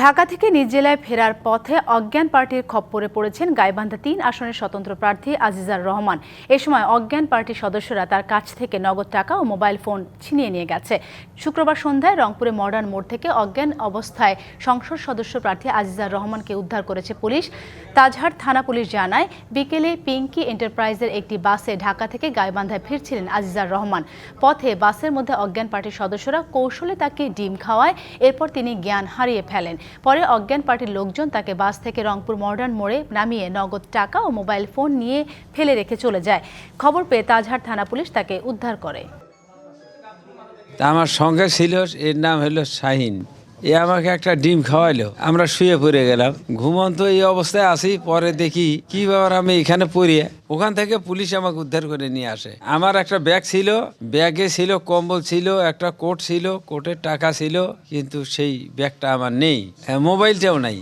ঢাকা থেকে নিজ জেলায় ফেরার পথে অজ্ঞান পার্টির খপ্পরে পড়েছেন গাইবান্ধা ৩ আসনের স্বতন্ত্র প্রার্থী আজিজার রহমান। এ সময় অজ্ঞান পার্টির সদস্যরা তার কাছ থেকে নগদ টাকা ও মোবাইল ফোন ছিনিয়ে নিয়ে গেছে। শুক্রবার সন্ধ্যায় রংপুরে মডার্ন মোড় থেকে অজ্ঞান অবস্থায় সংসদ সদস্য প্রার্থী আজিজার রহমানকে উদ্ধার করেছে পুলিশ। তাজহাট থানা পুলিশ জানায়, বিকেলে পিঙ্কি এন্টারপ্রাইজের একটি বাসে ঢাকা থেকে গাইবান্ধায় ফিরছিলেন আজিজার রহমান। পথে বাসের মধ্যে অজ্ঞান পার্টির সদস্যরা কৌশলে তাকে ডিম খাওয়ায়। এরপর তিনি জ্ঞান হারিয়ে ফেলেন। পরে অজ্ঞান পার্টির লোকজন তাকে বাস থেকে রংপুর মডার্ন মোড়ে নামিয়ে নগদ টাকা ও মোবাইল ফোন নিয়ে ফেলে রেখে চলে যায়। খবর পেয়ে তাজহাট থানা পুলিশ তাকে উদ্ধার করে। আমার সঙ্গে ছিল, এর নাম হলো শাহিন। এ আমাকে একটা ডিম খাওয়াইলো, আমরা শুয়ে পড়ে গেলাম। ঘুমন্ত এই অবস্থায় আসি, পরে দেখি কি ব্যাপার, আমি এখানে পড়িয়ে ওখান থেকে পুলিশ আমাকে উদ্ধার করে নিয়ে আসে। আমার একটা ব্যাগ ছিল, ব্যাগে ছিল কম্বল ছিল, একটা কোট ছিল, কোটের টাকা ছিল, কিন্তু সেই ব্যাগটা আমার নেই, মোবাইলটাও নাই।